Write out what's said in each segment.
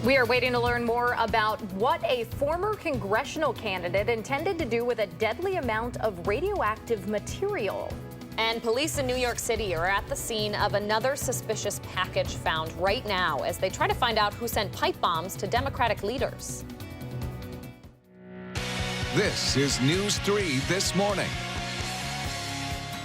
We are waiting to learn more about what a former congressional candidate intended to do with a deadly amount of radioactive material. And police in New York City are at the scene of another suspicious package found right now as they try to find out who sent pipe bombs to Democratic leaders. This is News 3 This Morning.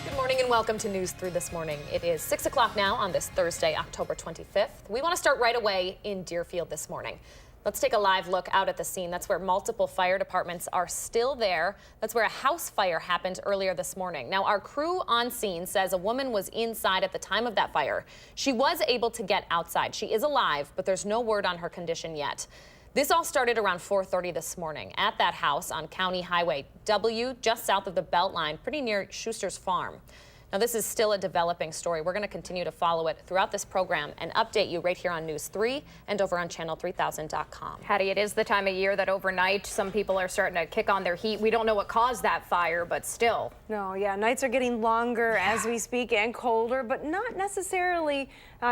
Good morning and welcome to News 3 This Morning. It is 6 o'clock now on this Thursday, October 25th. We want to start right away in Deerfield this morning. Let's take a live look out at the scene. That's where multiple fire departments are still there. That's where a house fire happened earlier this morning. Now, our crew on scene says a woman was inside at the time of that fire. She was able to get outside. She is alive, but there's no word on her condition yet. This all started around 4:30 this morning at that house on County Highway W, just south of the Beltline, pretty near Schuster's Farm. Now, this is still a developing story. We're going to continue to follow it throughout this program and update you right here on News 3 and over on channel3000.com. Hattie, it is the time of year that overnight some people are starting to kick on their heat. We don't know what caused that fire, but still. No, yeah, nights are getting longer as we speak and colder, but not necessarily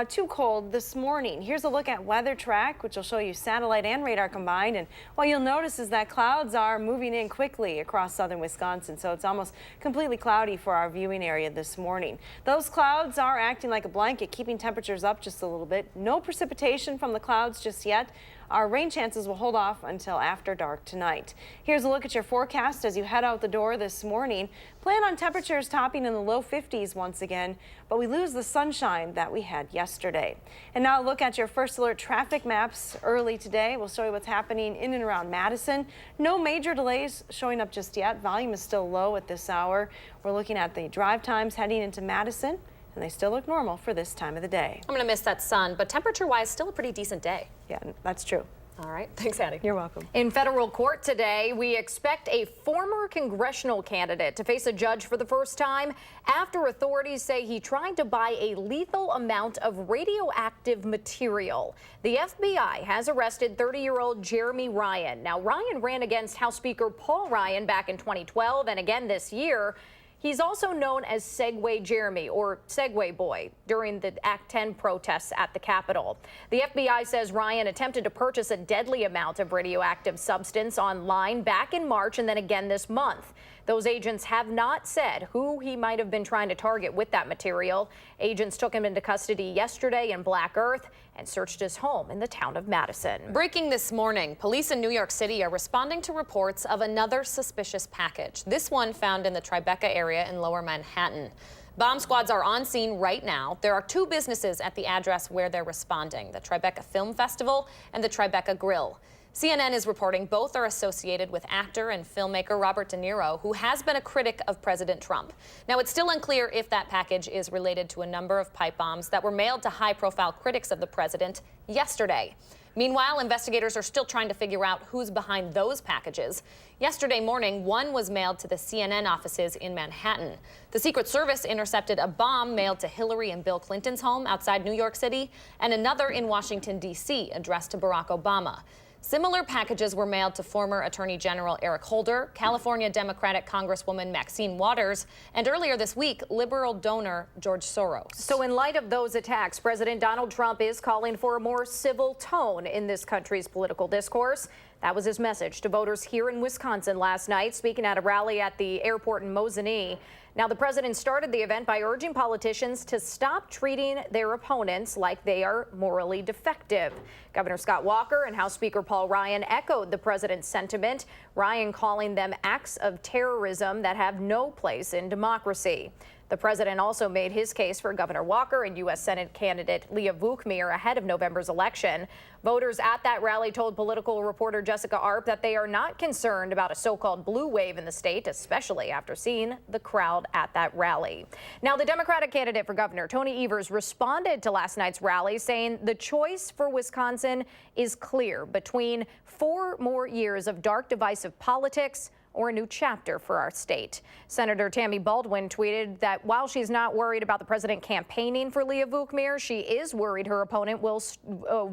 too cold this morning. Here's a look at Weather Track, which will show you satellite and radar combined. And what you'll notice is that clouds are moving in quickly across southern Wisconsin, so it's almost completely cloudy for our viewing area this morning. Those clouds are acting like a blanket, keeping temperatures up just a little bit. No precipitation from the clouds just yet. Our rain chances will hold off until after dark tonight. Here's a look at your forecast as you head out the door this morning. Plan on temperatures topping in the low 50s once again, but we lose the sunshine that we had yesterday. And now look at your first alert traffic maps early today. We'll show you what's happening in and around Madison. No major delays showing up just yet. Volume is still low at this hour. We're looking at the drive times heading into Madison, and they still look normal for this time of the day. I'm going to miss that sun, but temperature-wise, still a pretty decent day. Yeah, that's true. All right. Thanks, Hattie. You're welcome. In federal court today, we expect a former congressional candidate to face a judge for the first time after authorities say he tried to buy a lethal amount of radioactive material. The FBI has arrested 30-year-old Jeremy Ryan. Now, Ryan ran against House Speaker Paul Ryan back in 2012 and again this year. He's also known as Segway Jeremy, or Segway Boy, during the Act 10 protests at the Capitol. The FBI says Ryan attempted to purchase a deadly amount of radioactive substance online back in March and then again this month. Those agents have not said who he might have been trying to target with that material. Agents took him into custody yesterday in Black Earth and searched his home in the town of Madison. Breaking this morning, police in New York City are responding to reports of another suspicious package. This one found in the Tribeca area in Lower Manhattan. Bomb squads are on scene right now. There are two businesses at the address where they're responding, the Tribeca Film Festival and the Tribeca Grill. CNN is reporting both are associated with actor and filmmaker Robert De Niro, who has been a critic of President Trump. Now, it's still unclear if that package is related to a number of pipe bombs that were mailed to high-profile critics of the president yesterday. Meanwhile, investigators are still trying to figure out who's behind those packages. Yesterday morning, one was mailed to the CNN offices in Manhattan. The Secret Service intercepted a bomb mailed to Hillary and Bill Clinton's home outside New York City, and another in Washington, D.C., addressed to Barack Obama. Similar packages were mailed to former Attorney General Eric Holder, California Democratic Congresswoman Maxine Waters, and earlier this week, liberal donor George Soros. So in light of those attacks, President Donald Trump is calling for a more civil tone in this country's political discourse. That was his message to voters here in Wisconsin last night, speaking at a rally at the airport in Mosinee. Now, the president started the event by urging politicians to stop treating their opponents like they are morally defective. Governor Scott Walker and House Speaker Paul Ryan echoed the president's sentiment, Ryan calling them acts of terrorism that have no place in democracy. The president also made his case for Governor Walker and U.S. Senate candidate Leah Vukmir ahead of November's election. Voters at that rally told political reporter Jessica Arp that they are not concerned about a so-called blue wave in the state, especially after seeing the crowd at that rally. Now, the Democratic candidate for governor, Tony Evers, responded to last night's rally, saying the choice for Wisconsin is clear between 4 more years of dark, divisive politics or a new chapter for our state. Senator Tammy Baldwin tweeted that while she's not worried about the president campaigning for Leah Vukmir, she is worried her opponent will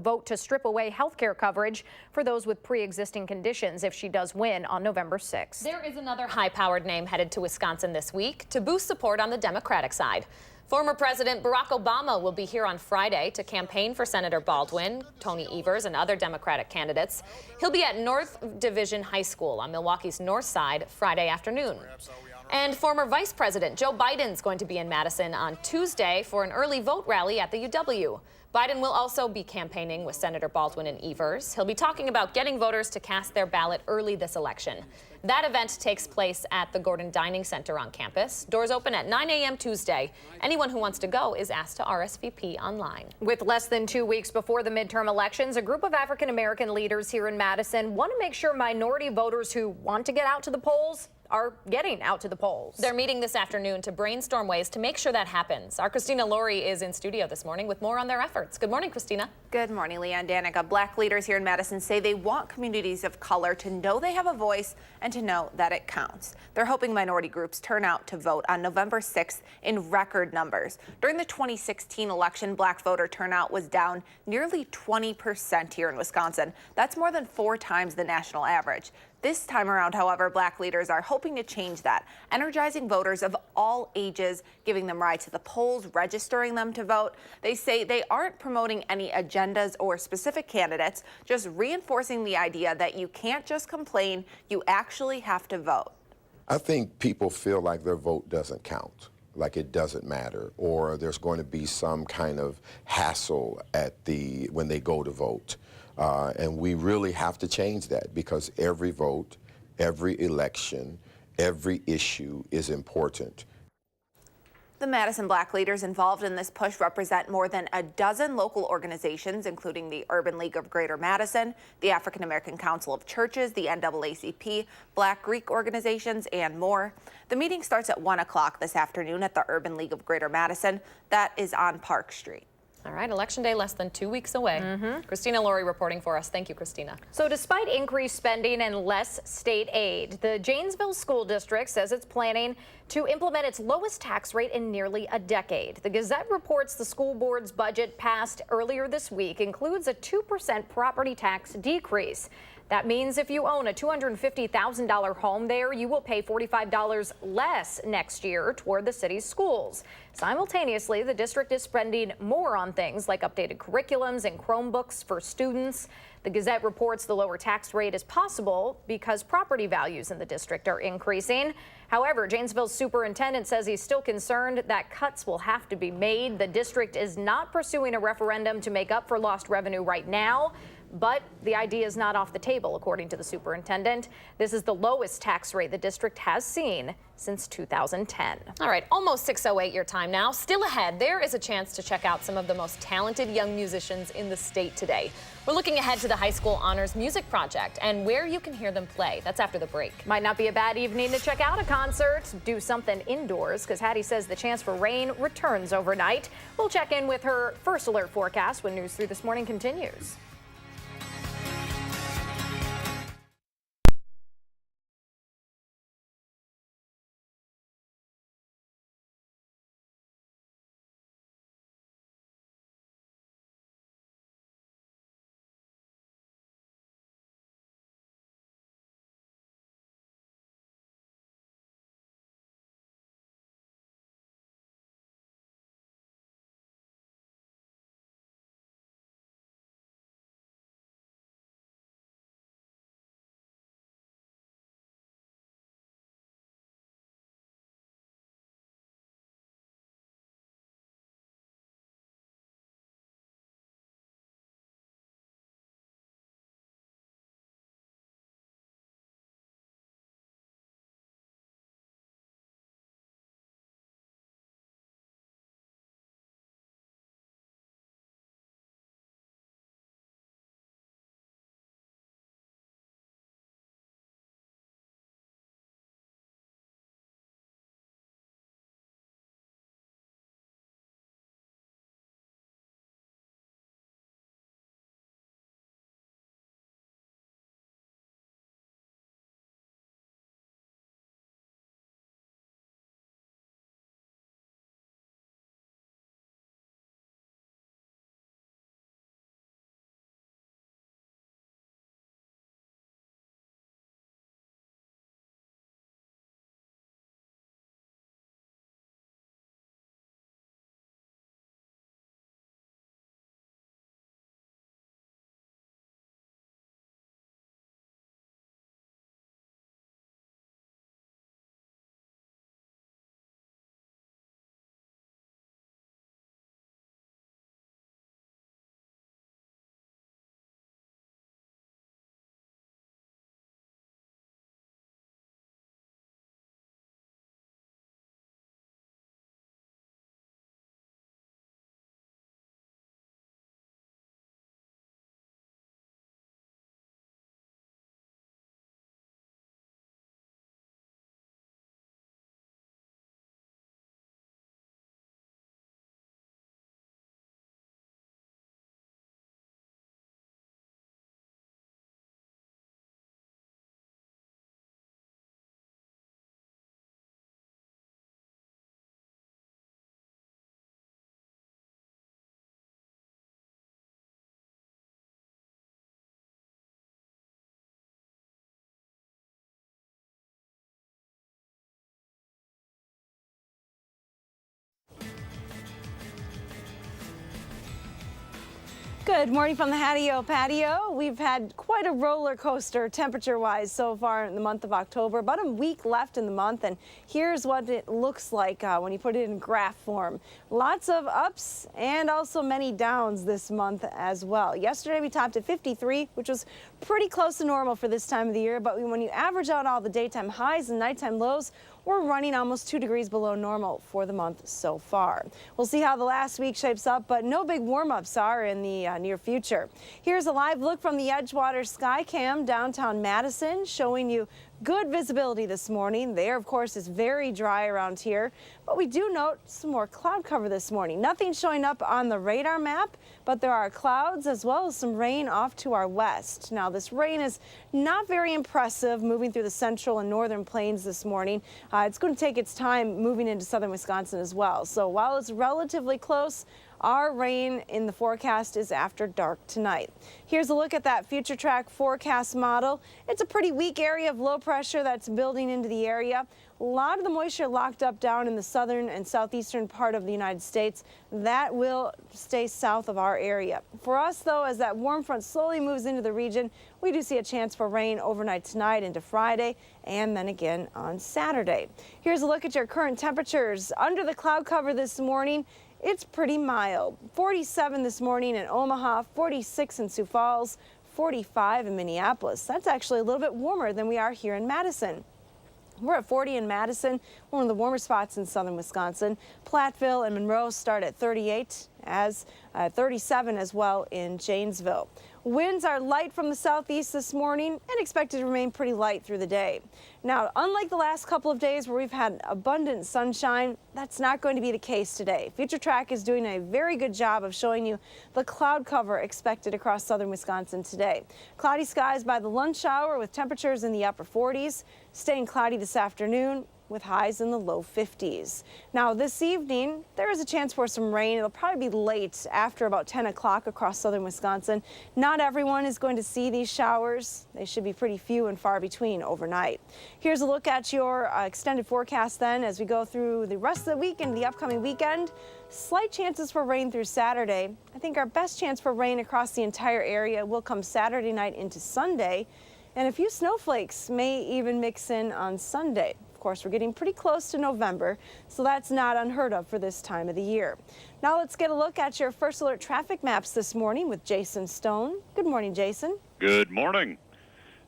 vote to strip away health care coverage for those with pre-existing conditions if she does win on November 6th. There is another high-powered name headed to Wisconsin this week to boost support on the Democratic side. Former President Barack Obama will be here on Friday to campaign for Senator Baldwin, Tony Evers, and other Democratic candidates. He'll be at North Division High School on Milwaukee's North Side Friday afternoon. And former Vice President Joe Biden's going to be in Madison on Tuesday for an early vote rally at the UW. Biden will also be campaigning with Senator Baldwin and Evers. He'll be talking about getting voters to cast their ballot early this election. That event takes place at the Gordon Dining Center on campus. Doors open at 9 a.m. Tuesday. Anyone who wants to go is asked to RSVP online. With less than 2 weeks before the midterm elections, a group of African-American leaders here in Madison want to make sure minority voters who want to get out to the polls are getting out to the polls. They're meeting this afternoon to brainstorm ways to make sure that happens. Our Christina Laurie is in studio this morning with more on their efforts. Good morning, Christina. Good morning, Leah and Danica. Black leaders here in Madison say they want communities of color to know they have a voice and to know that it counts. They're hoping minority groups turn out to vote on November 6th in record numbers. During the 2016 election, black voter turnout was down nearly 20% here in Wisconsin. That's more than 4 times the national average. This time around, however, black leaders are hoping to change that, energizing voters of all ages, giving them rides to the polls, registering them to vote. They say they aren't promoting any agendas or specific candidates, just reinforcing the idea that you can't just complain, you actually have to vote. I think people feel like their vote doesn't count, like it doesn't matter, or there's going to be some kind of hassle when they go to vote. And we really have to change that because every vote, every election, every issue is important. The Madison black leaders involved in this push represent more than a dozen local organizations, including the Urban League of Greater Madison, the African American Council of Churches, the NAACP, Black Greek organizations, and more. The meeting starts at 1 o'clock this afternoon at the Urban League of Greater Madison. That is on Park Street. All right, Election Day less than 2 weeks away. Christina Laurie reporting for us. Thank you, Christina. So despite increased spending and less state aid, the Janesville School District says it's planning to implement its lowest tax rate in nearly a decade. The Gazette reports the school board's budget passed earlier this week includes a 2% property tax decrease. That means if you own a $250,000 home there, you will pay $45 less next year toward the city's schools. Simultaneously, the district is spending more on things like updated curriculums and Chromebooks for students. The Gazette reports the lower tax rate is possible because property values in the district are increasing. However, Janesville's superintendent says he's still concerned that cuts will have to be made. The district is not pursuing a referendum to make up for lost revenue right now. But the idea is not off the table, according to the superintendent. This is the lowest tax rate the district has seen since 2010. All right, almost 6:08 your time now. Still ahead, there is a chance to check out some of the most talented young musicians in the state today. We're looking ahead to the High School Honors Music Project and where you can hear them play. That's after the break. Might not be a bad evening to check out a concert, do something indoors, because Hattie says the chance for rain returns overnight. We'll check in with her first alert forecast when News 3 This Morning continues. Good morning from the Hattie-O patio. We've had quite a roller coaster temperature-wise so far in the month of October. About a week left in the month, and here's what it looks like when you put it in graph form. Lots of ups and also many downs this month as well. Yesterday we topped at 53, which was pretty close to normal for this time of the year, but when you average out all the daytime highs and nighttime lows, we're running almost 2 degrees below normal for the month so far. We'll see how the last week shapes up, but no big warm-ups are in the near future. Here's a live look from the Edgewater Skycam downtown Madison, showing you good visibility this morning. The air, of course, is very dry around here, but we do note some more cloud cover this morning. Nothing showing up on the radar map, but there are clouds as well as some rain off to our west. Now, this rain is not very impressive moving through the central and northern plains this morning. It's going to take its time moving into southern Wisconsin as well. So while it's relatively close, our rain in the forecast is after dark tonight. Here's a look at that future track forecast model. It's a pretty weak area of low pressure that's building into the area. A lot of the moisture locked up down in the southern and southeastern part of the United States. That will stay south of our area. For us, though, as that warm front slowly moves into the region, we do see a chance for rain overnight tonight into Friday and then again on Saturday. Here's a look at your current temperatures. Under the cloud cover this morning, it's pretty mild. 47 this morning in Omaha, 46 in Sioux Falls, 45 in Minneapolis. That's actually a little bit warmer than we are here in Madison. We're at 40 in Madison, one of the warmer spots in southern Wisconsin. Platteville and Monroe start at 38, as 37 as well in Janesville. Winds are light from the southeast this morning and expected to remain pretty light through the day. Now, unlike the last couple of days where we've had abundant sunshine, that's not going to be the case today. Future Track is doing a very good job of showing you the cloud cover expected across southern Wisconsin today. Cloudy skies by the lunch hour with temperatures in the upper 40s, staying cloudy this afternoon with highs in the low 50s. Now this evening, there is a chance for some rain. It'll probably be late after about 10 o'clock across southern Wisconsin. Not everyone is going to see these showers. They should be pretty few and far between overnight. Here's a look at your extended forecast then as we go through the rest of the week and the upcoming weekend. Slight chances for rain through Saturday. I think our best chance for rain across the entire area will come Saturday night into Sunday. And a few snowflakes may even mix in on Sunday. Of course, we're getting pretty close to November, so that's not unheard of for this time of the year. Now let's get a look at your First Alert traffic maps this morning with Jason Stone. Good morning, Jason. Good morning.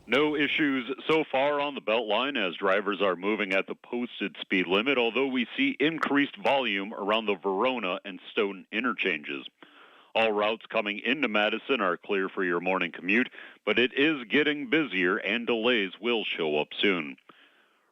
No issues so far on the Beltline as drivers are moving at the posted speed limit, although we see increased volume around the Verona and Stoughton interchanges. All routes coming into Madison are clear for your morning commute, but it is getting busier and delays will show up soon.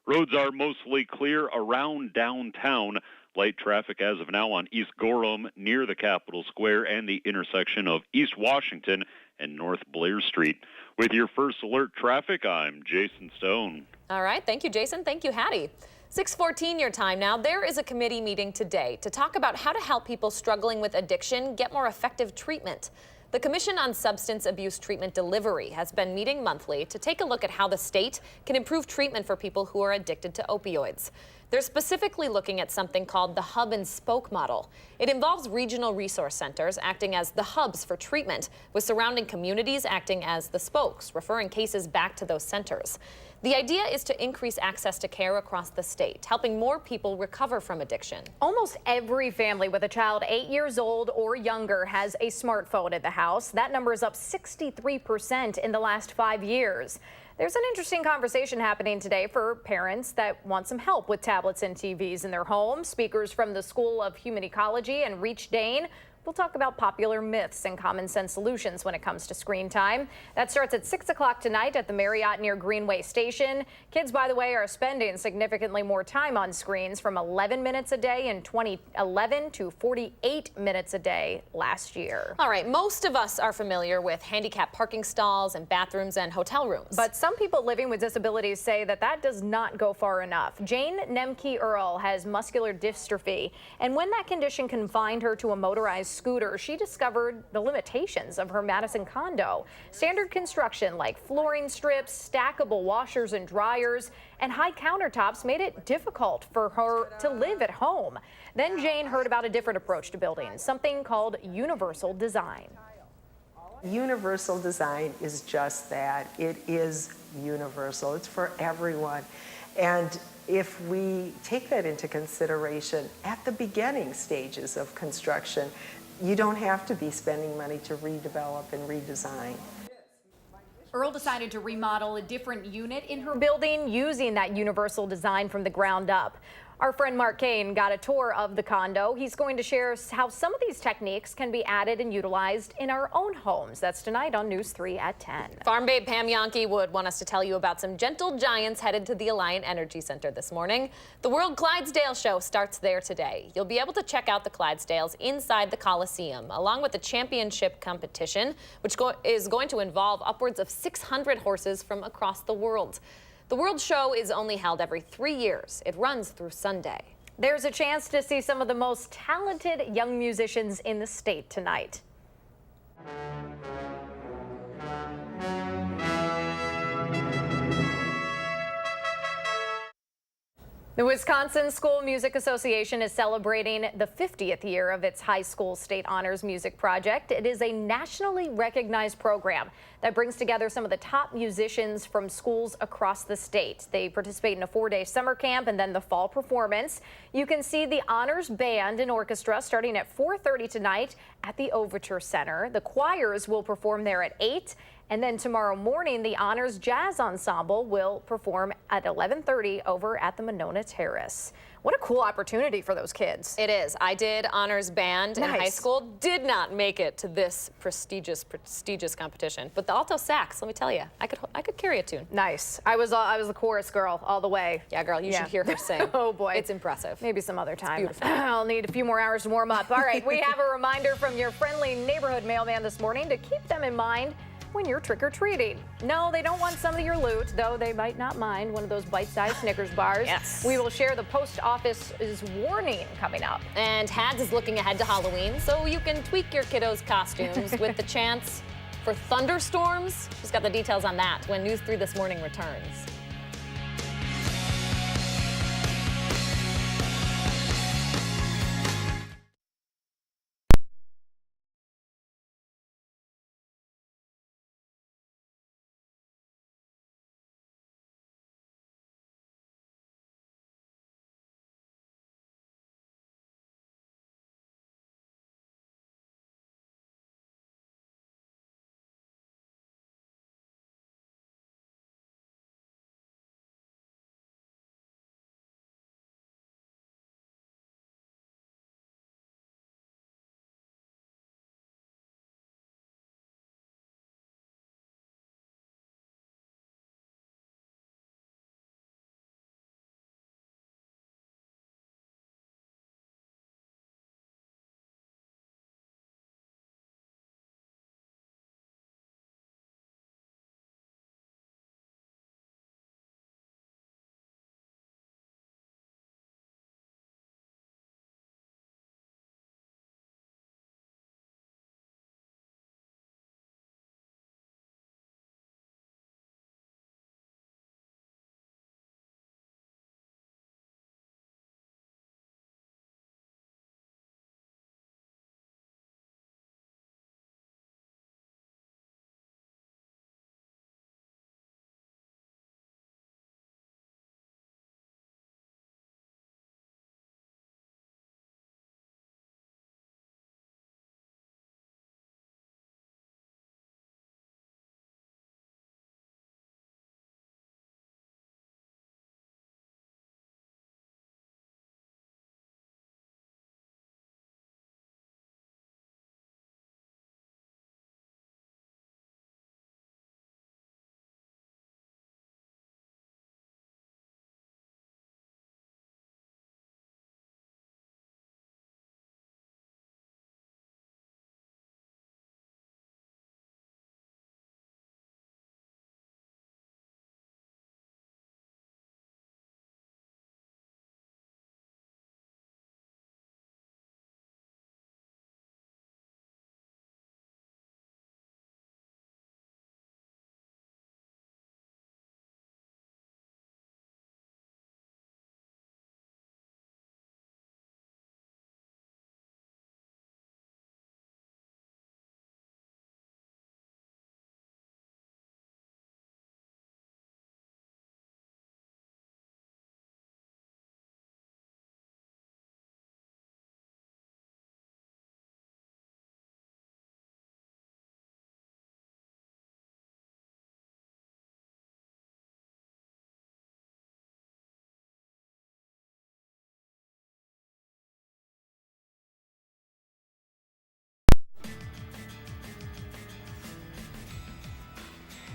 Roads are mostly clear around downtown. Light traffic as of now on East Gorham near the Capitol Square and the intersection of East Washington and North Blair Street. With your First Alert traffic, I'm Jason Stone. All right. Thank you, Jason. Thank you, Hattie. 6:14 your time now. There is a committee meeting today to talk about how to help people struggling with addiction get more effective treatment. The Commission on Substance Abuse Treatment Delivery has been meeting monthly to take a look at how the state can improve treatment for people who are addicted to opioids. They're specifically looking at something called the hub and spoke model. It involves regional resource centers acting as the hubs for treatment, with surrounding communities acting as the spokes, referring cases back to those centers. The idea is to increase access to care across the state, helping more people recover from addiction. Almost every family with a child 8 years old or younger has a smartphone at the house. That number is up 63% in the last 5 years. There's an interesting conversation happening today for parents that want some help with tablets and TVs in their home. Speakers from the School of Human Ecology and Reach Dane will talk about popular myths and common sense solutions when it comes to screen time. That starts at 6 o'clock tonight at the Marriott near Greenway Station. Kids, by the way, are spending significantly more time on screens, from 11 minutes a day in 2011 to 48 minutes a day last year. All right, most of us are familiar with handicapped parking stalls and bathrooms and hotel rooms. But some people living with disabilities say that that does not go far enough. Jane Nemke-Earl has muscular dystrophy, and when that condition confined her to a motorized scooter, she discovered the limitations of her Madison condo. Standard construction like flooring strips, stackable washers and dryers, and high countertops made it difficult for her to live at home. Then Jane heard about a different approach to building, something called universal design. Universal design is just that. It is universal. It's for everyone. And if we take that into consideration at the beginning stages of construction, you don't have to be spending money to redevelop and redesign. Earl decided to remodel a different unit in her building using that universal design from the ground up. Our friend Mark Kane got a tour of the condo. He's going to share how some of these techniques can be added and utilized in our own homes. That's tonight on News 3 at 10. Farm babe Pam Yonke would want us to tell you about some gentle giants headed to the Alliant Energy Center this morning. The World Clydesdale Show starts there today. You'll be able to check out the Clydesdales inside the Coliseum, along with the championship competition, which is going to involve upwards of 600 horses from across the world. The World Show is only held every 3 years. It runs through Sunday. There's a chance to see some of the most talented young musicians in the state tonight. The Wisconsin School Music Association is celebrating the 50th year of its high school state honors music project. It is a nationally recognized program that brings together some of the top musicians from schools across the state. They participate in a 4-day summer camp and then the fall performance. You can see the honors band and orchestra starting at 4:30 tonight at the Overture Center. The choirs will perform there at 8. And then tomorrow morning, the Honors Jazz Ensemble will perform at 11:30 over at the Monona Terrace. What a cool opportunity for those kids. It is. I did honors band in high Nice. school. Did not make it to this prestigious competition. But the alto sax, let me tell you, I could carry a tune. Nice. I was the chorus girl all the way. Yeah, girl, you should hear her sing. Oh boy. It's impressive. Maybe some other time. beautiful. I'll need a few more hours to warm up. All right, we have a reminder from your friendly neighborhood mailman this morning to keep them in mind when you're trick-or-treating. No, they don't want some of your loot, though they might not mind one of those bite-sized Snickers bars. Yes. We will share the post office's warning coming up. And HADS is looking ahead to Halloween, so you can tweak your kiddos' costumes with the chance for thunderstorms. She's got the details on that when News 3 This Morning returns.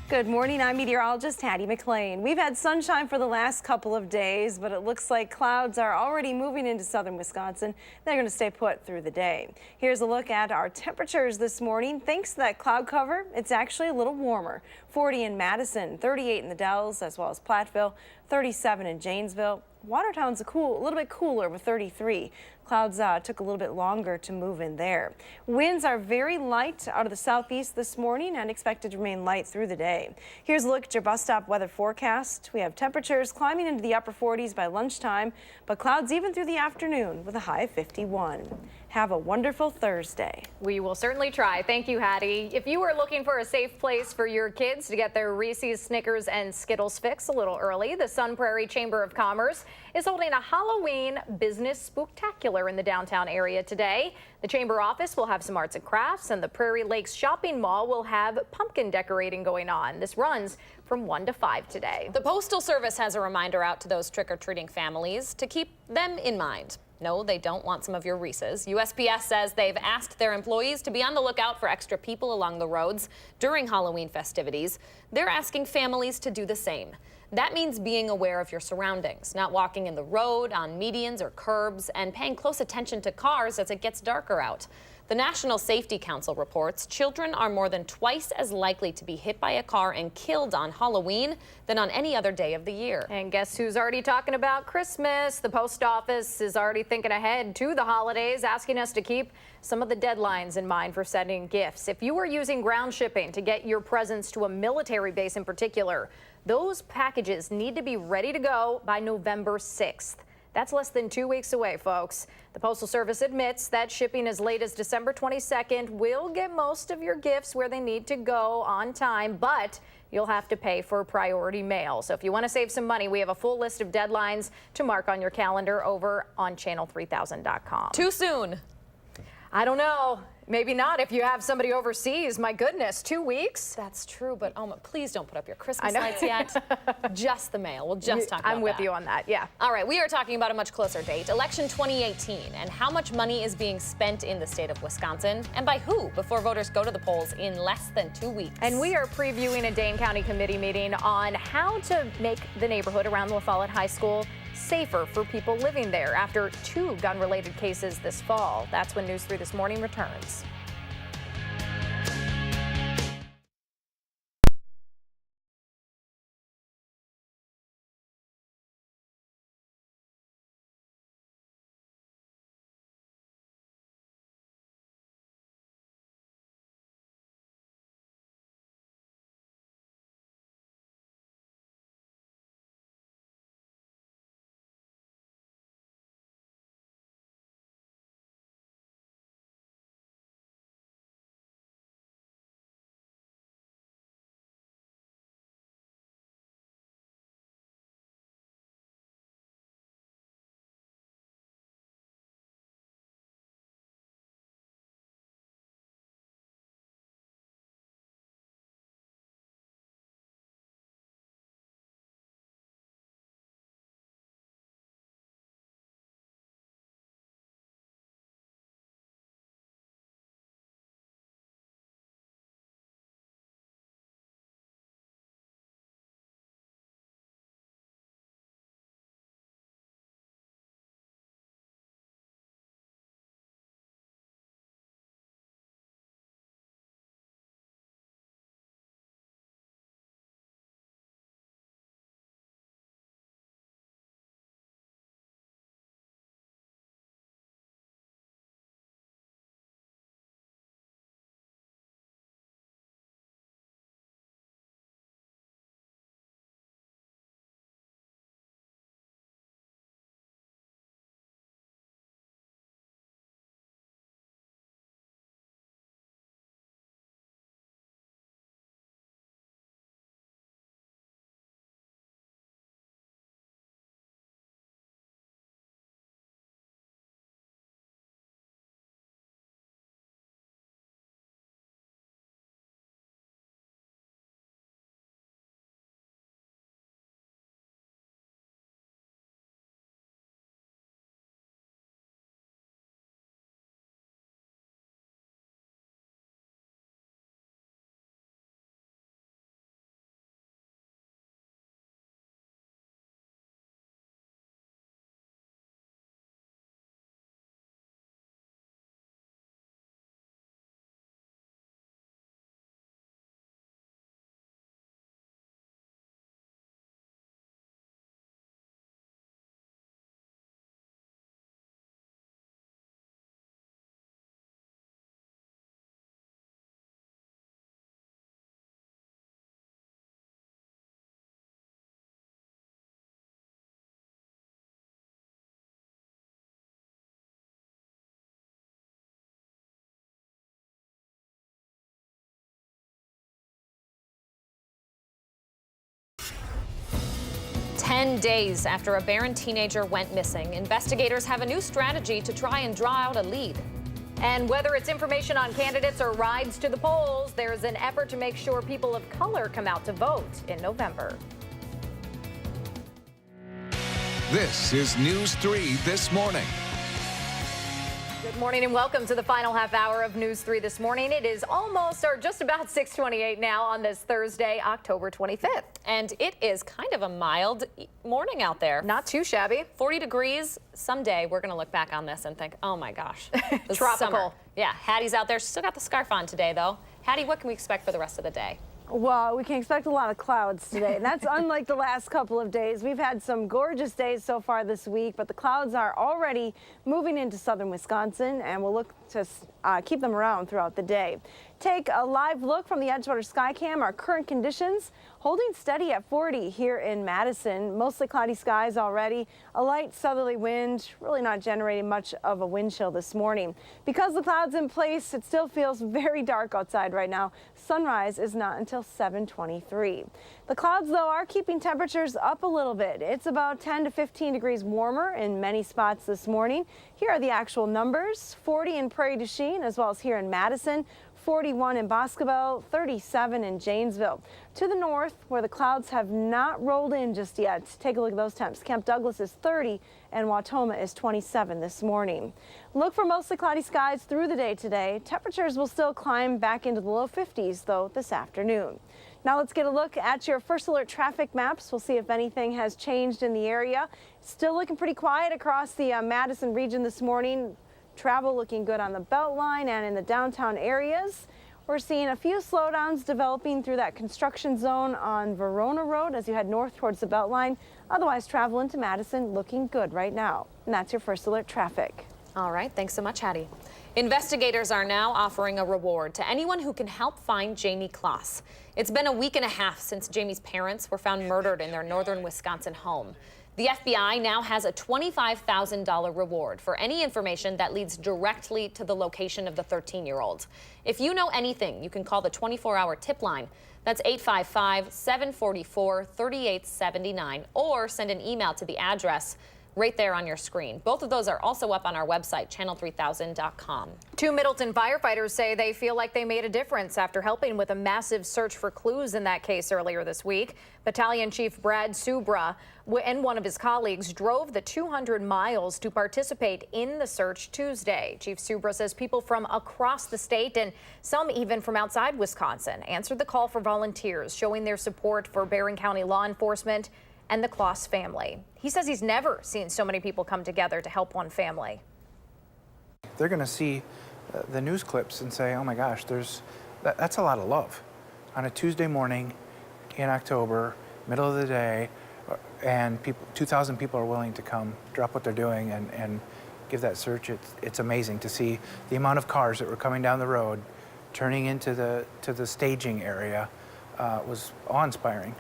Good morning, I'm meteorologist Hattie McLean. We've had sunshine for the last couple of days, but it looks like clouds are already moving into southern Wisconsin. They're going to stay put through the day. Here's a look at our temperatures this morning. Thanks to that cloud cover, it's actually a little warmer. 40 in Madison, 38 in the Dells, as well as Platteville, 37 in Janesville. Watertown's a little bit cooler with 33. Clouds took a little bit longer to move in there. Winds are very light out of the southeast this morning and expected to remain light through the day. Here's a look at your bus stop weather forecast. We have temperatures climbing into the upper 40s by lunchtime, but clouds even through the afternoon with a high of 51. Have a wonderful Thursday. We will certainly try. Thank you, Hattie. If you are looking for a safe place for your kids to get their Reese's, Snickers, and Skittles fix a little early, the Sun Prairie Chamber of Commerce is holding a Halloween business spooktacular in the downtown area today. The chamber office will have some arts and crafts, and the Prairie Lakes Shopping Mall will have pumpkin decorating going on. This runs from 1 to 5 today. The Postal Service has a reminder out to those trick-or-treating families to keep them in mind. No, they don't want some of your Reese's. USPS says they've asked their employees to be on the lookout for extra people along the roads during Halloween festivities. They're asking families to do the same. That means being aware of your surroundings, not walking in the road, on medians or curbs, and paying close attention to cars as it gets darker out. The National Safety Council reports children are more than twice as likely to be hit by a car and killed on Halloween than on any other day of the year. And guess who's already talking about Christmas? The post office is already thinking ahead to the holidays, asking us to keep some of the deadlines in mind for sending gifts. If you are using ground shipping to get your presents to a military base in particular, those packages need to be ready to go by November 6th. That's less than 2 weeks away, folks. The Postal Service admits that shipping as late as December 22nd will get most of your gifts where they need to go on time, but you'll have to pay for priority mail. So if you want to save some money, we have a full list of deadlines to mark on your calendar over on channel3000.com. Too soon. I don't know. Maybe not if you have somebody overseas. My goodness, 2 weeks? That's true, but please don't put up your Christmas lights yet. Just the mail. We'll just talk about that. I'm with you on that, yeah. All right, we are talking about a much closer date, election 2018, and how much money is being spent in the state of Wisconsin, and by who, before voters go to the polls in less than 2 weeks. And we are previewing a Dane County committee meeting on how to make the neighborhood around La Follette High School safer for people living there after 2 gun-related cases this fall. That's when News 3 This Morning returns. 10 days after a Barron teenager went missing, investigators have a new strategy to try and draw out a lead. And whether it's information on candidates or rides to the polls, there's an effort to make sure people of color come out to vote in November. This is News 3 This Morning. Good morning and welcome to the final half hour of News 3 This Morning. It is almost or just about 6:28 now on this Thursday, October 25th. And it is kind of a mild morning out there. Not too shabby. 40 degrees. Someday we're going to look back on this and think, oh my gosh. Tropical. Summer. Yeah, Hattie's out there. She's still got the scarf on today, though. Hattie, what can we expect for the rest of the day? Well, we can expect a lot of clouds today, and that's unlike the last couple of days. We've had some gorgeous days so far this week, but the clouds are already moving into southern Wisconsin, and we'll look to keep them around throughout the day. Take a live look from the Edgewater Skycam. Our current conditions holding steady at 40 here in Madison. Mostly cloudy skies already. A light southerly wind, really not generating much of a wind chill this morning. Because the clouds in place, it still feels very dark outside right now. Sunrise is not until 7:23. The clouds, though, are keeping temperatures up a little bit. It's about 10 to 15 degrees warmer in many spots this morning. Here are the actual numbers: 40 in Prairie du Chien, as well as here in Madison. 41 in Boscobel, 37 in Janesville. To the north, where the clouds have not rolled in just yet, take a look at those temps. Camp Douglas is 30 and Wautoma is 27 this morning. Look for mostly cloudy skies through the day today. Temperatures will still climb back into the low 50s, though, this afternoon. Now let's get a look at your first alert traffic maps. We'll see if anything has changed in the area. Still looking pretty quiet across the Madison region this morning. Travel looking good on the Beltline and in the downtown areas. We're seeing a few slowdowns developing through that construction zone on Verona Road as you head north towards the Beltline. Otherwise, travel into Madison looking good right now. And that's your first alert traffic. All right, thanks so much, Hattie. Investigators are now offering a reward to anyone who can help find Jamie Kloss. It's been a week and a half since Jamie's parents were found murdered in their northern Wisconsin home. The FBI now has a $25,000 reward for any information that leads directly to the location of the 13-year-old. If you know anything, you can call the 24-hour tip line. That's 855-744-3879, or send an email to the address right there on your screen. Both of those are also up on our website, channel3000.com. 2 Middleton firefighters say they feel like they made a difference after helping with a massive search for clues in that case earlier this week. Battalion Chief Brad Subra and one of his colleagues drove the 200 miles to participate in the search Tuesday. Chief Subra says people from across the state and some even from outside Wisconsin answered the call for volunteers, showing their support for Barron County law enforcement and the Kloss family. He says he's never seen so many people come together to help one family. They're going to see the news clips and say, oh my gosh, that's a lot of love. On a Tuesday morning in October, middle of the day, and 2,000 people are willing to come, drop what they're doing, and give that search. It's amazing to see the amount of cars that were coming down the road, turning into the staging area, was awe-inspiring.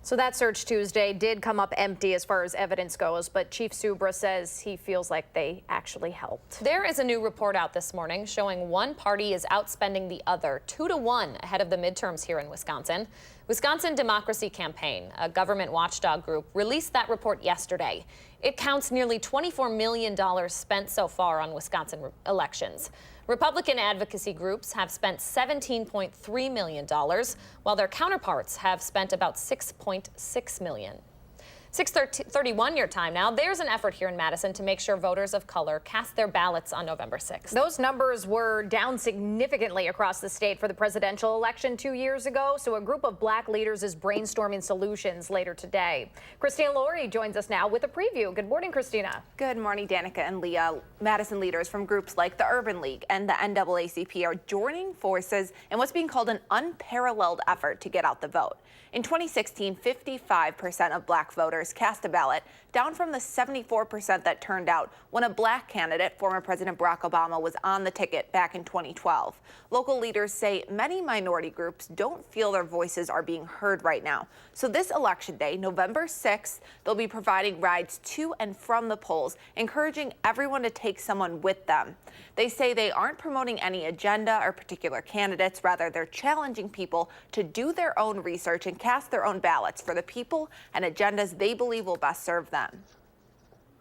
So that search Tuesday did come up empty as far as evidence goes, but Chief Subra says he feels like they actually helped. There is a new report out this morning showing one party is outspending the other 2-to-1 ahead of the midterms here in Wisconsin. Wisconsin Democracy Campaign, a government watchdog group, released that report yesterday. It counts nearly $24 million spent so far on Wisconsin elections. Republican advocacy groups have spent $17.3 million, while their counterparts have spent about $6.6 million. 6:31 your time now. There's an effort here in Madison to make sure voters of color cast their ballots on November 6th. Those numbers were down significantly across the state for the presidential election 2 years ago, so a group of black leaders is brainstorming solutions later today. Christina Laurie joins us now with a preview. Good morning, Christina. Good morning, Danica and Leah. Madison leaders from groups like the Urban League and the NAACP are joining forces in what's being called an unparalleled effort to get out the vote. In 2016, 55% of black voters voters cast a ballot, down from the 74% that turned out when a black candidate, former President Barack Obama, was on the ticket back in 2012. Local leaders say many minority groups don't feel their voices are being heard right now. So this election day, November 6th, they'll be providing rides to and from the polls, encouraging everyone to take someone with them. They say they aren't promoting any agenda or particular candidates. Rather, they're challenging people to do their own research and cast their own ballots for the people and agendas they believe will best serve them.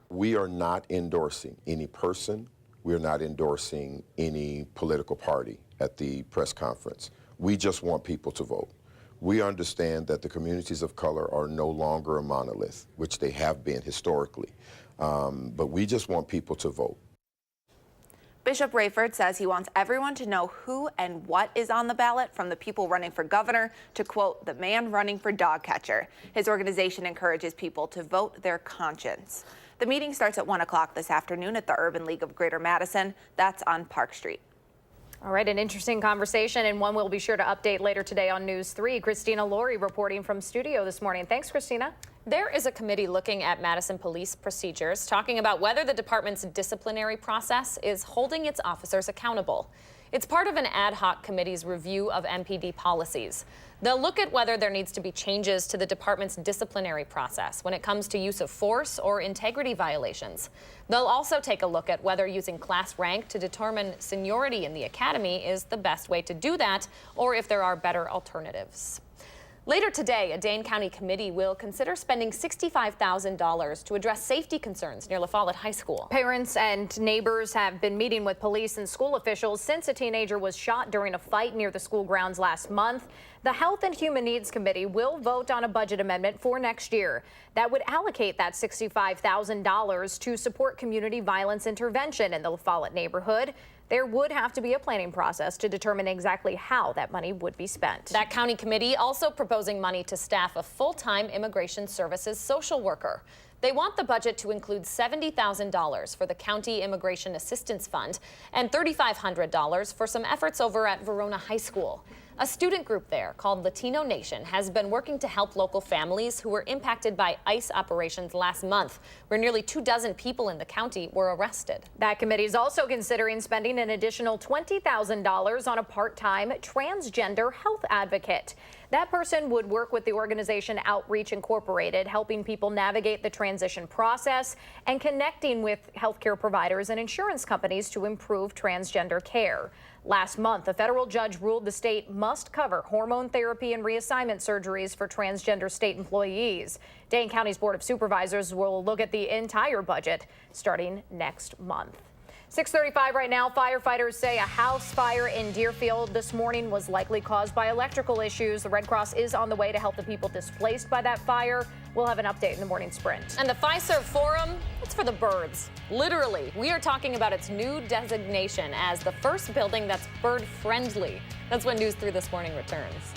We are not endorsing any person. We are not endorsing any political party at the press conference. We just want people to vote. We understand that the communities of color are no longer a monolith, which they have been historically. But we just want people to vote. Bishop Rayford says he wants everyone to know who and what is on the ballot, from the people running for governor to, quote, the man running for dog catcher. His organization encourages people to vote their conscience. The meeting starts at 1 o'clock this afternoon at the Urban League of Greater Madison. That's on Park Street. All right, an interesting conversation, and one we'll be sure to update later today on News 3. Christina Laurie reporting from studio this morning. Thanks, Christina. There is a committee looking at Madison police procedures, talking about whether the department's disciplinary process is holding its officers accountable. It's part of an ad hoc committee's review of MPD policies. They'll look at whether there needs to be changes to the department's disciplinary process when it comes to use of force or integrity violations. They'll also take a look at whether using class rank to determine seniority in the academy is the best way to do that, or if there are better alternatives. Later today, a Dane County committee will consider spending $65,000 to address safety concerns near La Follette High School. Parents and neighbors have been meeting with police and school officials since a teenager was shot during a fight near the school grounds last month. The Health and Human Needs Committee will vote on a budget amendment for next year that would allocate that $65,000 to support community violence intervention in the La Follette neighborhood. There would have to be a planning process to determine exactly how that money would be spent. That county committee also proposing money to staff a full-time immigration services social worker. They want the budget to include $70,000 for the County Immigration Assistance Fund and $3,500 for some efforts over at Verona High School. A student group there called Latino Nation has been working to help local families who were impacted by ICE operations last month, where nearly 24 people in the county were arrested. That committee is also considering spending an additional $20,000 on a part-time transgender health advocate. That person would work with the organization Outreach Incorporated, helping people navigate the transition process and connecting with healthcare providers and insurance companies to improve transgender care. Last month, a federal judge ruled the state must cover hormone therapy and reassignment surgeries for transgender state employees. Dane County's Board of Supervisors will look at the entire budget starting next month. 6:35 right now. Firefighters say a house fire in Deerfield this morning was likely caused by electrical issues. The Red Cross is on the way to help the people displaced by that fire. We'll have an update in the morning sprint. And the Fiserv Forum, it's for the birds. Literally, we are talking about its new designation as the first building that's bird friendly. That's when News 3 this morning returns.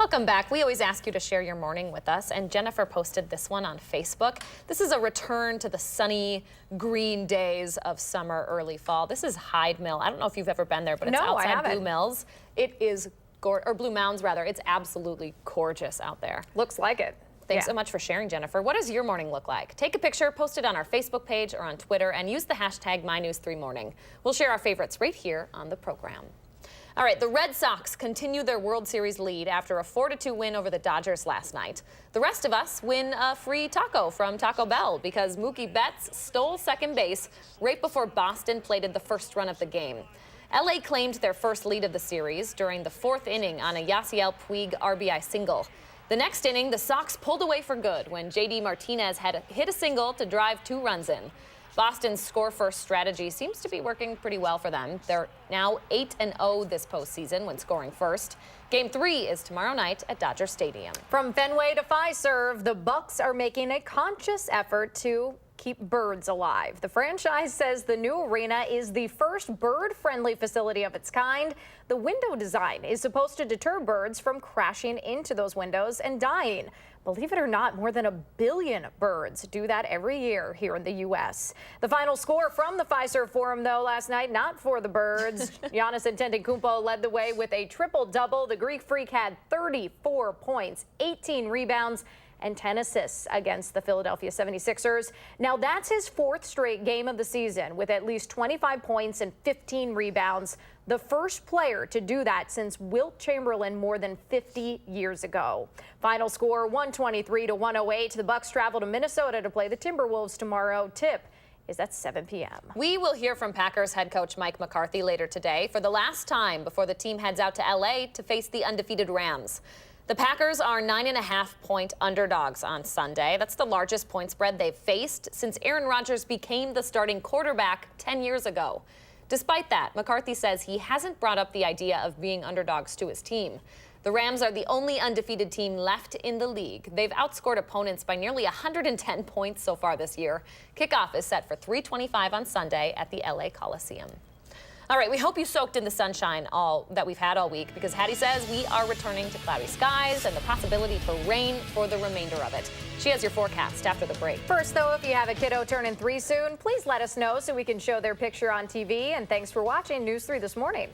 Welcome back. We always ask you to share your morning with us, and Jennifer posted this one on Facebook. This is a return to the sunny, green days of summer, early fall. This is Hyde Mill. I don't know if you've ever been there, but it's outside Blue Mills. It is, or Blue Mounds rather. It's absolutely gorgeous out there. Looks like it. Thanks so much for sharing, Jennifer. What does your morning look like? Take a picture, post it on our Facebook page or on Twitter, and use the hashtag MyNews3Morning. We'll share our favorites right here on the program. All right, the Red Sox continue their World Series lead after a 4-2 win over the Dodgers last night. The rest of us win a free taco from Taco Bell because Mookie Betts stole second base right before Boston plated the first run of the game. LA claimed their first lead of the series during the fourth inning on a Yasiel Puig RBI single. The next inning, the Sox pulled away for good when J.D. Martinez had hit a single to drive 2 runs in. Boston's score-first strategy seems to be working pretty well for them. They're now 8-0 this postseason when scoring first. Game 3 is tomorrow night at Dodger Stadium. From Fenway to Fiserv, the Bucks are making a conscious effort to keep birds alive. The franchise says the new arena is the first bird-friendly facility of its kind. The window design is supposed to deter birds from crashing into those windows and dying. Believe it or not, more than 1 billion birds do that every year here in the U.S. The final score from the Fiserv Forum, though, last night, not for the birds. Giannis Antetokounmpo led the way with a triple-double. The Greek Freak had 34 points, 18 rebounds, and 10 assists against the Philadelphia 76ers. Now that's his 4th straight game of the season with at least 25 points and 15 rebounds. The first player to do that since Wilt Chamberlain more than 50 years ago. Final score 123-108. The Bucks travel to Minnesota to play the Timberwolves tomorrow. Tip is at 7 p.m. We will hear from Packers head coach Mike McCarthy later today for the last time before the team heads out to L.A. to face the undefeated Rams. The Packers are 9.5-point underdogs on Sunday. That's the largest point spread they've faced since Aaron Rodgers became the starting quarterback 10 years ago. Despite that, McCarthy says he hasn't brought up the idea of being underdogs to his team. The Rams are the only undefeated team left in the league. They've outscored opponents by nearly 110 points so far this year. Kickoff is set for 3:25 on Sunday at the LA Coliseum. All right, we hope you soaked in the sunshine that we've had all week because Hattie says we are returning to cloudy skies and the possibility for rain for the remainder of it. She has your forecast after the break. First, though, if you have a kiddo turning 3 soon, please let us know so we can show their picture on TV. And thanks for watching News 3 This Morning.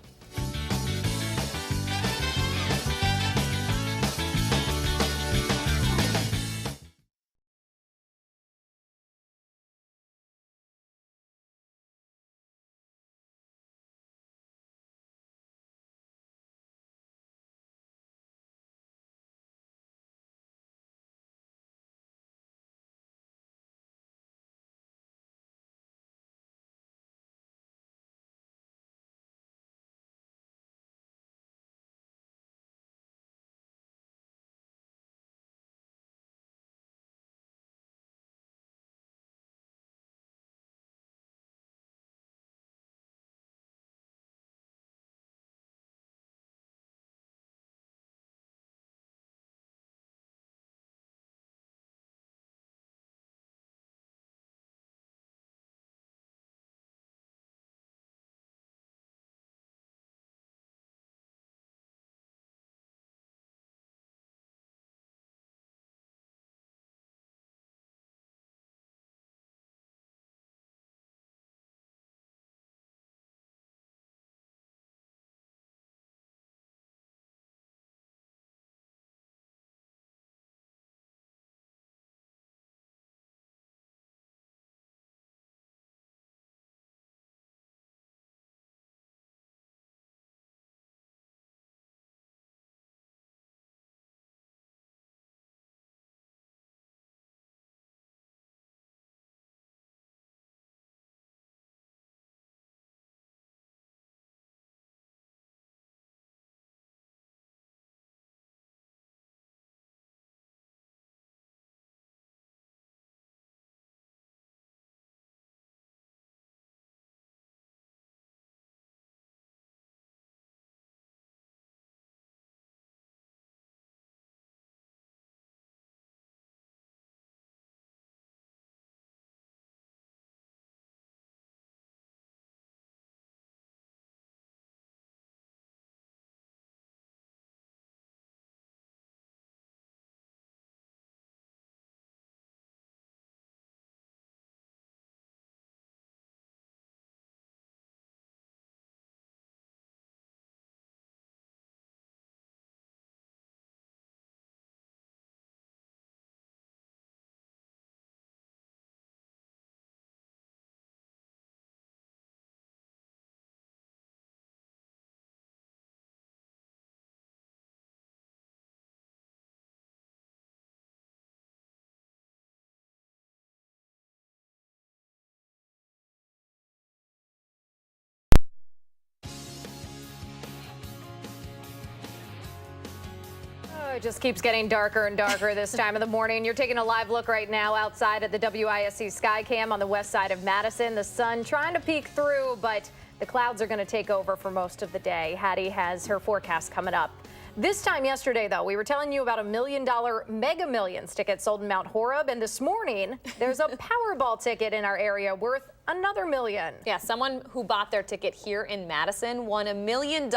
it just keeps getting darker and darker this time of the morning. You're taking a live look right now outside at the WISC Skycam on the west side of Madison. The sun trying to peek through, but the clouds are going to take over for most of the day. Hattie has her forecast coming up. This time yesterday, though, we were telling you about $1 million Mega Millions ticket sold in Mount Horeb, and this morning there's a Powerball ticket in our area worth another $1 million. Yeah, someone who bought their ticket here in Madison won $1 million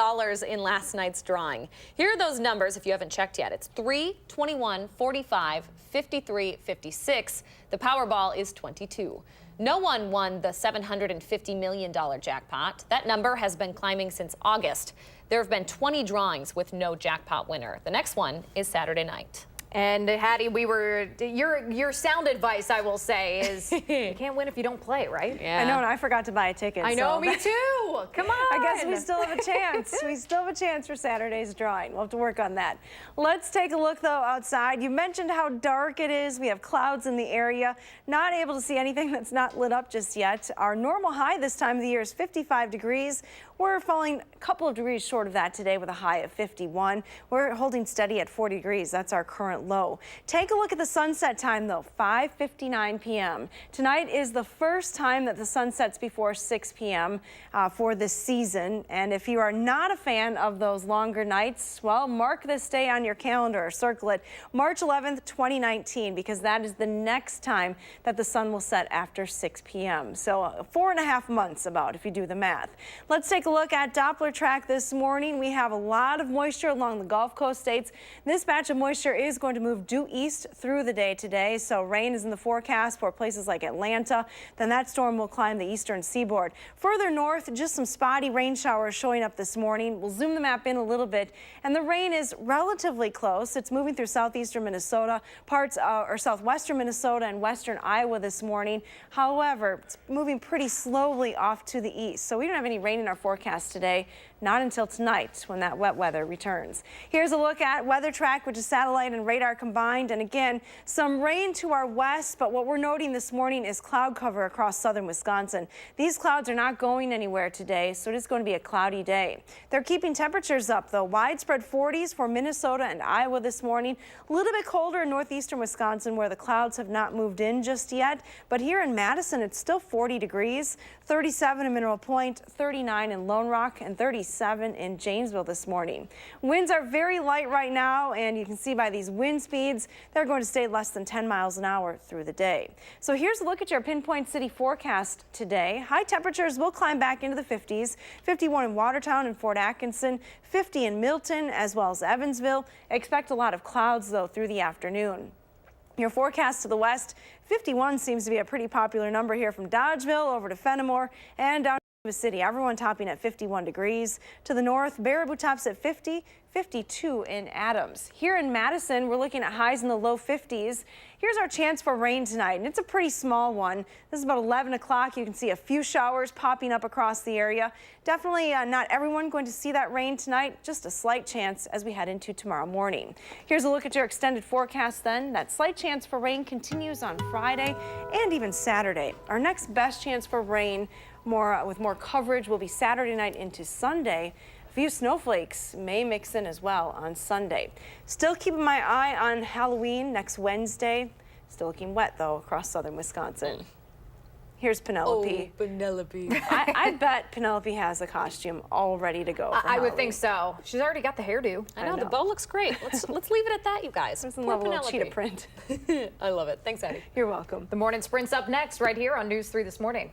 in last night's drawing. Here are those numbers if you haven't checked yet. It's 3, 21, 45, 53, 56. The Powerball is 22. No one won the $750 million jackpot. That number has been climbing since August. There have been 20 drawings with no jackpot winner. The next one is Saturday night. And Hattie, your sound advice, I will say, is you can't win if you don't play, right? Yeah. I know, and I forgot to buy a ticket. I know, so me too. Come on. I guess we still have a chance. We still have a chance for Saturday's drawing. We'll have to work on that. Let's take a look, though, outside. You mentioned how dark it is. We have clouds in the area. Not able to see anything that's not lit up just yet. Our normal high this time of the year is 55 degrees. We're falling a couple of degrees short of that today with a high of 51. We're holding steady at 40 degrees. That's our current low. Take a look at the sunset time, though, 5:59 p.m. Tonight is the first time that the sun sets before 6 p.m. For this season. And if you are not a fan of those longer nights, well, mark this day on your calendar or circle it, March 11th, 2019, because that is the next time that the sun will set after 6 p.m. So 4.5 months about, if you do the math. Let's take a look at Doppler track this morning. We have a lot of moisture along the Gulf Coast states. This batch of moisture is going to move due east through the day today, so rain is in the forecast for places like Atlanta. Then that storm will climb the eastern seaboard. Further north, just some spotty rain showers showing up this morning. We'll zoom the map in a little bit, and the rain is relatively close. It's moving through southeastern Minnesota, parts or southwestern Minnesota and western Iowa this morning. However, it's moving pretty slowly off to the east, so we don't have any rain in our forecast today. Not until tonight when that wet weather returns. Here's a look at weather track, which is satellite and radar combined. And again, some rain to our west, but what we're noting this morning is cloud cover across southern Wisconsin. These clouds are not going anywhere today, so it is going to be a cloudy day. They're keeping temperatures up, though. Widespread 40s for Minnesota and Iowa this morning. A little bit colder in northeastern Wisconsin, where the clouds have not moved in just yet. But here in Madison, it's still 40 degrees, 37 in Mineral Point, 39 in Lone Rock, and 37 in Janesville this morning. Winds are very light right now, and you can see by these wind speeds, they're going to stay less than 10 miles an hour through the day. So here's a look at your Pinpoint City forecast today. High temperatures will climb back into the 50s, 51 in Watertown and Fort Atkinson, 50 in Milton, as well as Evansville. Expect a lot of clouds, though, through the afternoon. Your forecast to the west, 51 seems to be a pretty popular number here from Dodgeville over to Fenimore and down the city. Everyone topping at 51 degrees. To the north, Baraboo tops at 50, 52 in Adams. Here in Madison, we're looking at highs in the low 50s. Here's our chance for rain tonight, and it's a pretty small one. This is about 11 o'clock. You can see a few showers popping up across the area. Definitely not everyone going to see that rain tonight, just a slight chance as we head into tomorrow morning. Here's a look at your extended forecast then. That slight chance for rain continues on Friday and even Saturday. Our next best chance for rain with more coverage will be Saturday night into Sunday. A few snowflakes may mix in as well on Sunday. Still keeping my eye on Halloween next Wednesday. Still looking wet, though, across southern Wisconsin. Here's Penelope. Oh, Penelope. I bet Penelope has a costume all ready to go for I would Halloween. think so. She's already got the hairdo. I know, the bow looks great. Let's leave it at that, you guys. There's a Poor level of Penelope. cheetah print. I love it. Thanks, Addie. You're welcome. The morning sprint's up next right here on News 3 This Morning.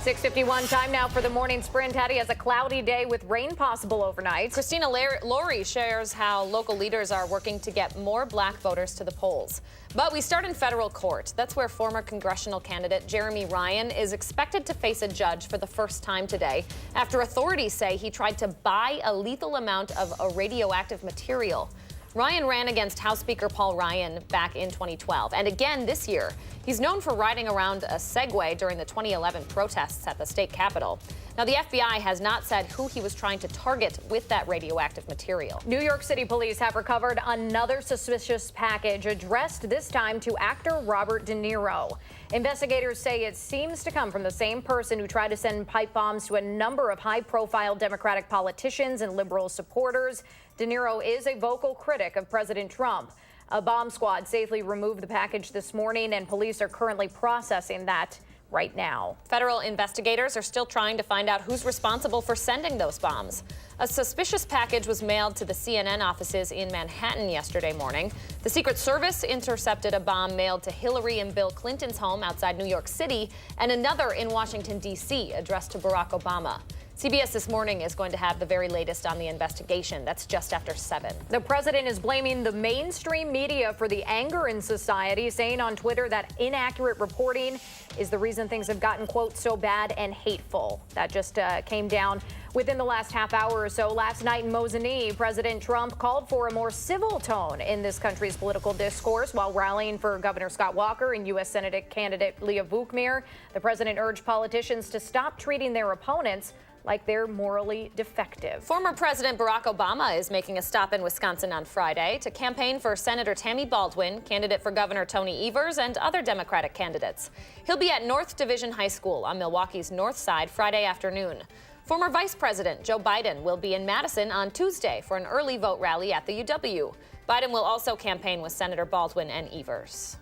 6:51 time now for the morning sprint. Hattie has a cloudy day with rain possible overnight. Christina Laurie shares how local leaders are working to get more black voters to the polls. But we start in federal court. That's where former congressional candidate Jeremy Ryan is expected to face a judge for the first time today after authorities say he tried to buy a lethal amount of a radioactive material. Ryan ran against House Speaker Paul Ryan back in 2012 and again this year. He's known for riding around a Segway during the 2011 protests at the state capitol. Now, the FBI has not said who he was trying to target with that radioactive material. New York City police have recovered another suspicious package addressed this time to actor Robert De Niro. Investigators say it seems to come from the same person who tried to send pipe bombs to a number of high-profile Democratic politicians and liberal supporters. De Niro is a vocal critic of President Trump. A bomb squad safely removed the package this morning, and police are currently processing that right now. Federal investigators are still trying to find out who's responsible for sending those bombs. A suspicious package was mailed to the CNN offices in Manhattan yesterday morning. The Secret Service intercepted a bomb mailed to Hillary and Bill Clinton's home outside New York City and another in Washington, D.C., addressed to Barack Obama. CBS This Morning is going to have the very latest on the investigation. That's just after 7. The president is blaming the mainstream media for the anger in society, saying on Twitter that inaccurate reporting is the reason things have gotten, quote, so bad and hateful. That just came down within the last half hour or so. Last night in Mosinee, President Trump called for a more civil tone in this country's political discourse while rallying for Governor Scott Walker and U.S. Senate candidate Leah Vukmir. The president urged politicians to stop treating their opponents like they're morally defective. Former President Barack Obama is making a stop in Wisconsin on Friday to campaign for Senator Tammy Baldwin, candidate for Governor Tony Evers, and other Democratic candidates. He'll be at North Division High School on Milwaukee's North Side Friday afternoon. Former Vice President Joe Biden will be in Madison on Tuesday for an early vote rally at the UW. Biden will also campaign with Senator Baldwin and Evers.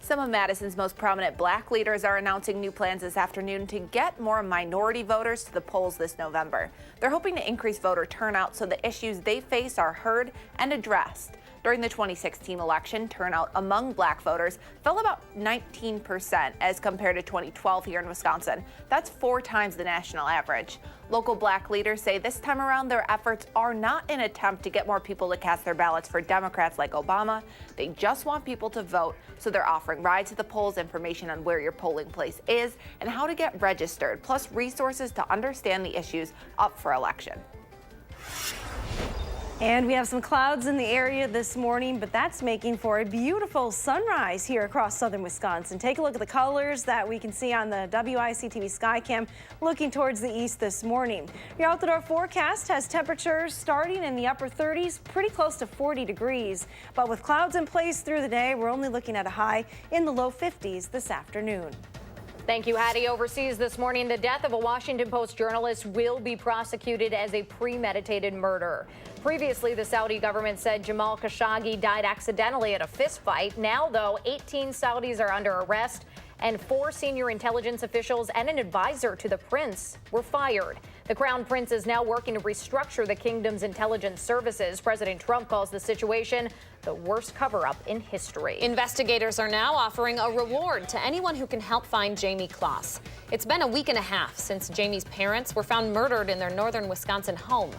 Some of Madison's most prominent black leaders are announcing new plans this afternoon to get more minority voters to the polls this November. They're hoping to increase voter turnout so the issues they face are heard and addressed. During the 2016 election, turnout among black voters fell about 19% as compared to 2012 here in Wisconsin. That's 4 times the national average. Local black leaders say this time around their efforts are not an attempt to get more people to cast their ballots for Democrats like Obama. They just want people to vote, so they're offering rides to the polls, information on where your polling place is, and how to get registered, plus resources to understand the issues up for election. And we have some clouds in the area this morning, but that's making for a beautiful sunrise here across southern Wisconsin. Take a look at the colors that we can see on the WISC-TV Skycam looking towards the east this morning. Your outdoor forecast has temperatures starting in the upper 30s, pretty close to 40 degrees. But with clouds in place through the day, we're only looking at a high in the low 50s this afternoon. Thank you, Hattie. Overseas this morning, the death of a Washington Post journalist will be prosecuted as a premeditated murder. Previously, the Saudi government said Jamal Khashoggi died accidentally at a fistfight. Now, though, 18 Saudis are under arrest, and 4 senior intelligence officials and an advisor to the prince were fired. The Crown Prince is now working to restructure the kingdom's intelligence services. President Trump calls the situation the worst cover-up in history. Investigators are now offering a reward to anyone who can help find Jamie Kloss. It's been a week and a half since Jamie's parents were found murdered in their northern Wisconsin home.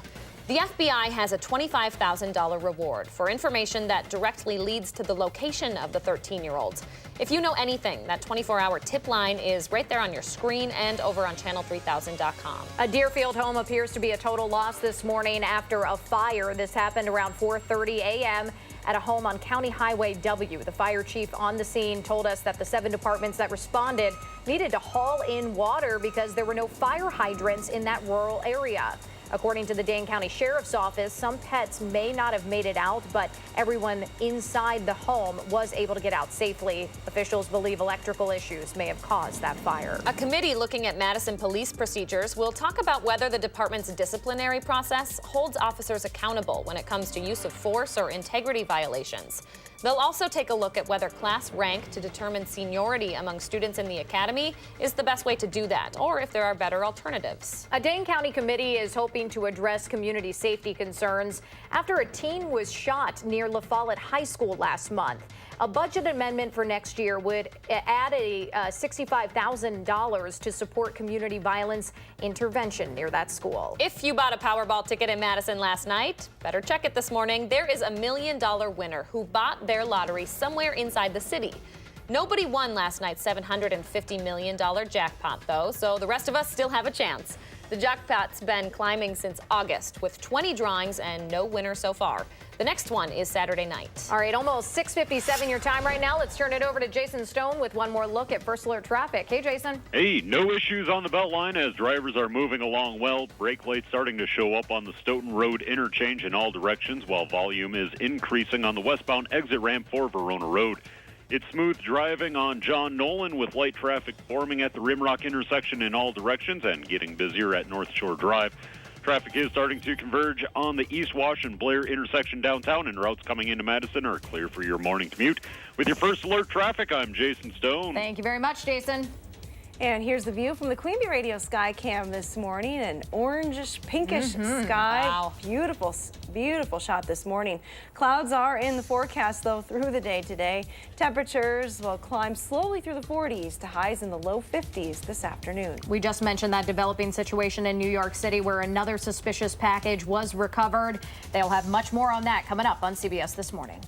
The FBI has a $25,000 reward for information that directly leads to the location of the 13-year-olds. If you know anything, that 24-hour tip line is right there on your screen and over on channel3000.com. A Deerfield home appears to be a total loss this morning after a fire. This happened around 4:30 a.m. at a home on County Highway W. The fire chief on the scene told us that the 7 departments that responded needed to haul in water because there were no fire hydrants in that rural area. According to the Dane County Sheriff's Office, some pets may not have made it out, but everyone inside the home was able to get out safely. Officials believe electrical issues may have caused that fire. A committee looking at Madison police procedures will talk about whether the department's disciplinary process holds officers accountable when it comes to use of force or integrity violations. They'll also take a look at whether class rank to determine seniority among students in the academy is the best way to do that, or if there are better alternatives. A Dane County committee is hoping to address community safety concerns after a teen was shot near La Follette High School last month. A budget amendment for next year would add a $65,000 to support community violence intervention near that school. If you bought a Powerball ticket in Madison last night, better check it this morning. There is a $1 million winner who bought their lottery somewhere inside the city. Nobody won last night's $750 million jackpot, though, so the rest of us still have a chance. The jackpot's been climbing since August, with 20 drawings and no winner so far. The next one is Saturday night. All right, almost 6:57 your time right now. Let's turn it over to Jason Stone with one more look at First Alert traffic. Hey, Jason. Hey, no issues on the Beltline as drivers are moving along well. Brake lights starting to show up on the Stoughton Road interchange in all directions, while volume is increasing on the westbound exit ramp for Verona Road. It's smooth driving on John Nolan with light traffic forming at the Rimrock intersection in all directions and getting busier at North Shore Drive. Traffic is starting to converge on the East Wash and Blair intersection downtown, and routes coming into Madison are clear for your morning commute. With your First Alert traffic, I'm Jason Stone. Thank you very much, Jason. And here's the view from the Queen Bee Radio Sky Cam this morning. An orangish, pinkish sky. Wow. Beautiful, beautiful shot this morning. Clouds are in the forecast, though, through the day today. Temperatures will climb slowly through the 40s to highs in the low 50s this afternoon. We just mentioned that developing situation in New York City where another suspicious package was recovered. They'll have much more on that coming up on CBS This Morning.